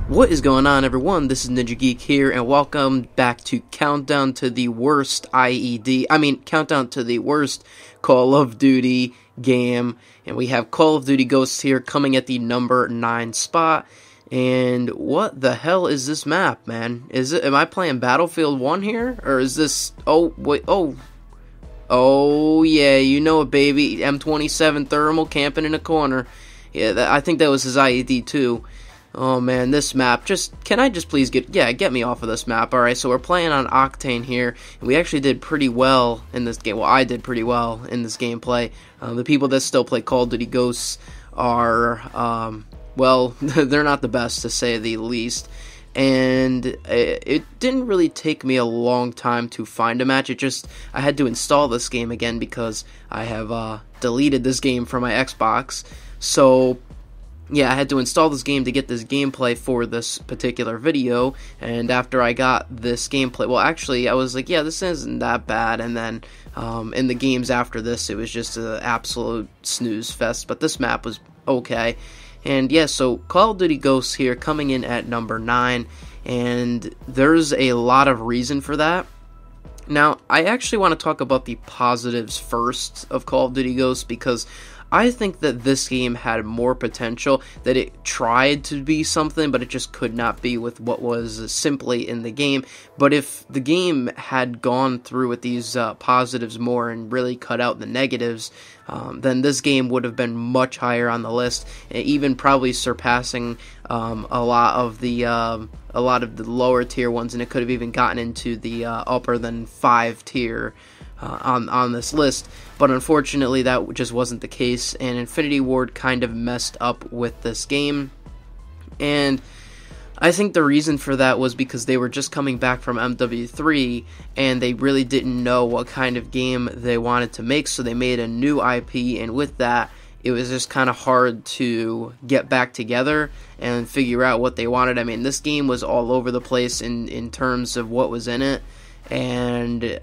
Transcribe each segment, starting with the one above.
What is going on, everyone? This is NinjaGeek here, and welcome back to Countdown to the Worst Countdown to the Worst Call of Duty game. And we have Call of Duty Ghosts here coming at the number 9 spot. And what the hell is this map, man? Am I playing Battlefield 1 here? Or is this, oh yeah, you know it, baby. M27 Thermal camping in a corner. Yeah, I think that was his IED too. Oh man, this map, can I just please get me off of this map? Alright, so we're playing on Octane here, and we actually did pretty well in this game. Well, I did pretty well in this gameplay. The people that still play Call of Duty Ghosts are, well, they're not the best, to say the least. And it didn't really take me a long time to find a match. I had to install this game again because I have deleted this game from my Xbox. So yeah, I had to install this game to get this gameplay for this particular video, and after I got this gameplay, well, actually, I was like, yeah, this isn't that bad, and then in the games after this, it was just an absolute snooze fest, but this map was okay. And yeah, so Call of Duty Ghosts here coming in at number 9, and there's a lot of reason for that. Now, I actually want to talk about the positives first of Call of Duty Ghosts, because I think that this game had more potential, that it tried to be something, but it just could not be with what was simply in the game. But if the game had gone through with these positives more and really cut out the negatives, then this game would have been much higher on the list, even probably surpassing a lot of the lower tier ones, and it could have even gotten into the upper than 5 tier on this list. But unfortunately, that just wasn't the case, and Infinity Ward kind of messed up with this game. And I think the reason for that was because they were just coming back from MW3, and they really didn't know what kind of game they wanted to make, so they made a new IP, and with that, it was just kind of hard to get back together and figure out what they wanted. I mean, this game was all over the place in terms of what was in it. And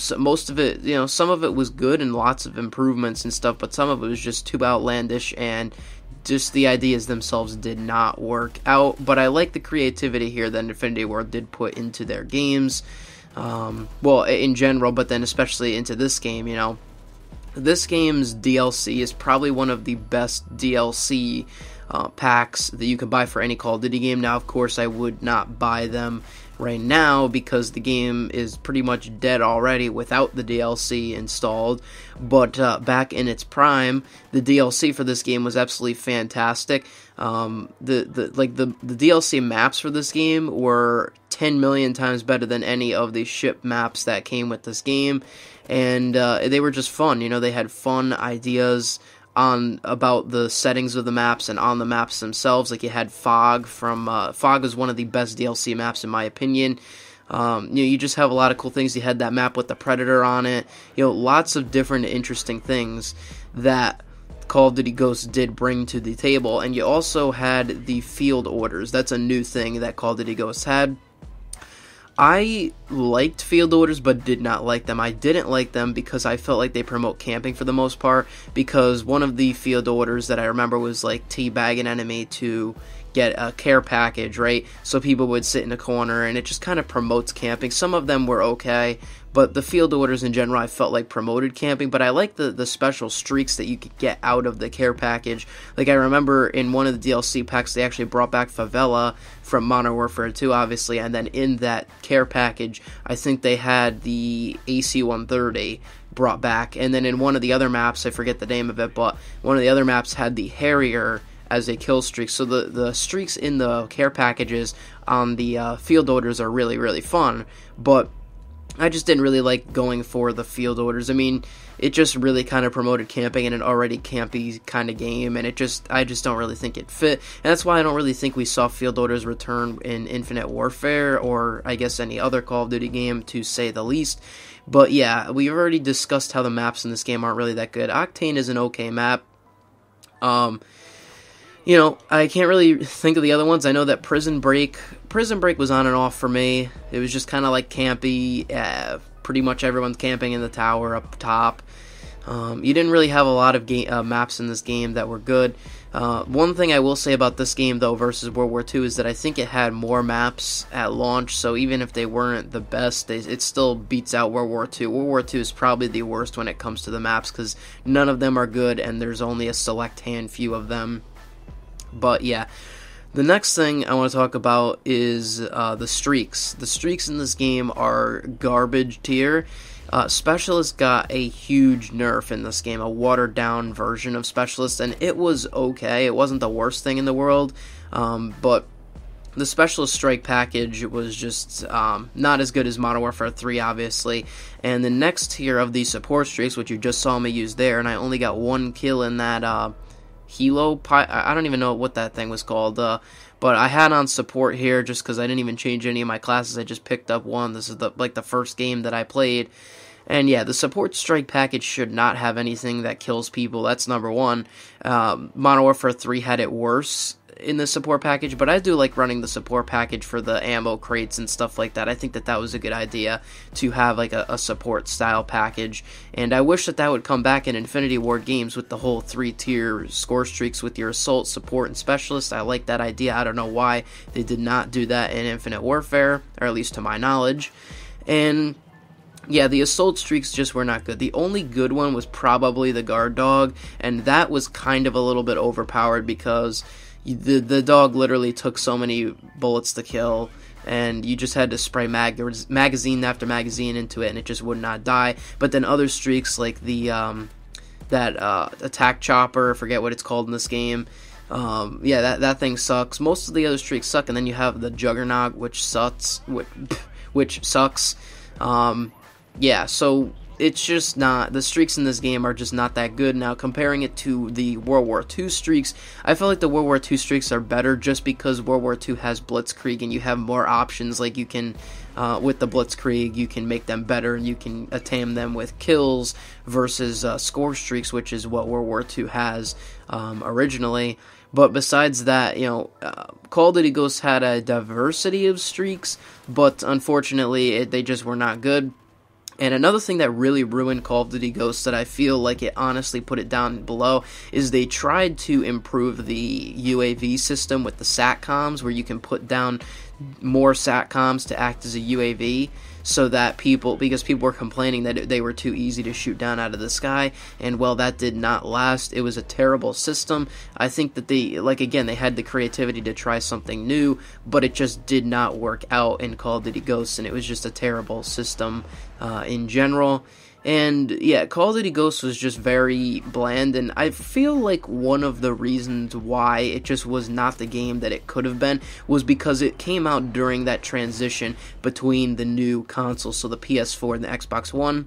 so most of it, some of it was good and lots of improvements and stuff, but some of it was just too outlandish, and just the ideas themselves did not work out. But I like the creativity here that Infinity Ward did put into their games, well, in general, but then especially into this game. This game's DLC is probably one of the best DLC packs that you can buy for any Call of Duty game. Now, of course, I would not buy them right now because the game is pretty much dead already without the DLC installed, but back in its prime, the DLC for this game was absolutely fantastic. The DLC maps for this game were 10 million times better than any of the ship maps that came with this game, and they were just fun. They had fun ideas about the settings of the maps and on the maps themselves. Like, you had Fog Fog is one of the best DLC maps in my opinion. You just have a lot of cool things. You had that map with the Predator on it. Lots of different interesting things that Call of Duty Ghosts did bring to the table. And you also had the field orders. That's a new thing that Call of Duty Ghosts had. I liked field orders, but did not like them. I didn't like them because I felt like they promote camping for the most part, because one of the field orders that I remember was like teabag an enemy to get a care package, right? So people would sit in a corner, and it just kind of promotes camping. Some of them were okay, but the field orders in general I felt like promoted camping. But I like the special streaks that you could get out of the care package. Like, I remember in one of the DLC packs they actually brought back Favela from Modern Warfare 2, obviously, and then in that care package I think they had the AC-130 brought back, and then in one of the other maps, I forget the name of it, but one of the other maps had the Harrier as a kill streak. So the streaks in the care packages on the field orders are really, really fun, but I just didn't really like going for the field orders. I mean, it just really kind of promoted camping in an already campy kind of game, and I just don't really think it fit. And that's why I don't really think we saw field orders return in Infinite Warfare, or I guess any other Call of Duty game, to say the least. But yeah, we've already discussed how the maps in this game aren't really that good. Octane is an okay map. I can't really think of the other ones. I know that Prison Break was on and off for me. It was just kind of like campy. Pretty much everyone's camping in the tower up top. You didn't really have a lot of maps in this game that were good. One thing I will say about this game, though, versus World War II, is that I think it had more maps at launch, so even if they weren't the best, it still beats out World War II. World War II is probably the worst when it comes to the maps, because none of them are good, and there's only a select few of them. But yeah, the next thing I want to talk about is the streaks. The streaks in this game are garbage tier. Specialist got a huge nerf in this game, a watered down version of Specialist, and it was okay. It wasn't the worst thing in the world, but the Specialist Strike package was just not as good as Modern Warfare 3, obviously. And the next tier of the support streaks, which you just saw me use there, and I only got 1 kill in that Helo, I don't even know what that thing was called, but I had on support here just because I didn't even change any of my classes. I just picked up one. This is the first game that I played. And yeah, the support strike package should not have anything that kills people. That's number one. Modern Warfare 3 had it worse in the support package, but I do like running the support package for the ammo crates and stuff like that. I think that was a good idea to have like a support style package, and I wish that would come back in Infinity Ward games with the whole 3-tier score streaks with your assault, support, and specialist. I like that idea. I don't know why they did not do that in Infinite Warfare, or at least to my knowledge. And yeah, the assault streaks just were not good. The only good one was probably the guard dog, and that was kind of a little bit overpowered because the dog literally took so many bullets to kill, and you just had to spray magazine after magazine into it, and it just would not die. But then other streaks like the attack chopper, I forget what it's called in this game. Yeah, that thing sucks. Most of the other streaks suck, and then you have the Juggernaut, which sucks. Yeah, so it's just not, the streaks in this game are just not that good. Now, comparing it to the World War II streaks, I feel like the World War II streaks are better just because World War II has Blitzkrieg and you have more options. Like you can, with the Blitzkrieg, you can make them better and you can attain them with kills versus score streaks, which is what World War II has originally. But besides that, Call of Duty Ghosts had a diversity of streaks, but unfortunately, they just were not good. And another thing that really ruined Call of Duty Ghosts that I feel like it honestly put it down below is they tried to improve the UAV system with the SATCOMs, where you can put down more SATCOMs to act as a UAV, so that because people were complaining that they were too easy to shoot down out of the sky, and well, that did not last. It was a terrible system. I think that they had the creativity to try something new, but it just did not work out in Call of Duty Ghosts, and it was just a terrible system in general. And yeah, Call of Duty Ghosts was just very bland, and I feel like one of the reasons why it just was not the game that it could have been was because it came out during that transition between the new consoles, so the PS4 and the Xbox One.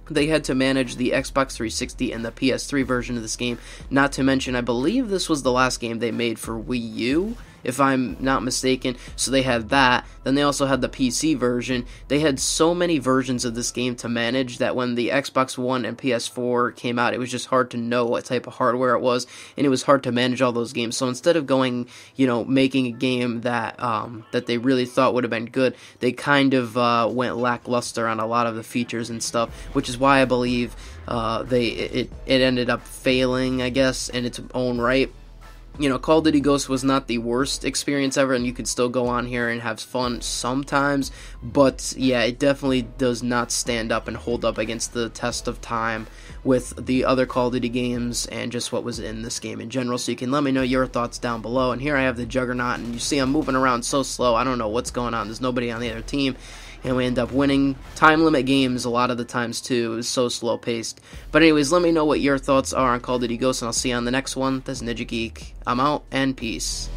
They had to manage the Xbox 360 and the PS3 version of this game, not to mention, I believe this was the last game they made for Wii U, if I'm not mistaken. So they had that. Then they also had the PC version. They had so many versions of this game to manage that when the Xbox One and PS4 came out, it was just hard to know what type of hardware it was, and it was hard to manage all those games. So instead of making a game that they really thought would have been good, they kind of went lackluster on a lot of the features and stuff, which is why I believe it ended up failing, I guess, in its own right. Call of Duty Ghosts was not the worst experience ever, and you could still go on here and have fun sometimes, but yeah, it definitely does not stand up and hold up against the test of time with the other Call of Duty games and just what was in this game in general. So you can let me know your thoughts down below. And here I have the Juggernaut, and you see I'm moving around so slow, I don't know what's going on. There's nobody on the other team, and we end up winning. Time limit games a lot of the times too, is so slow paced. But anyways, let me know what your thoughts are on Call of Duty Ghosts, and I'll see you on the next one. This is NinjaGeek. I'm out, and peace.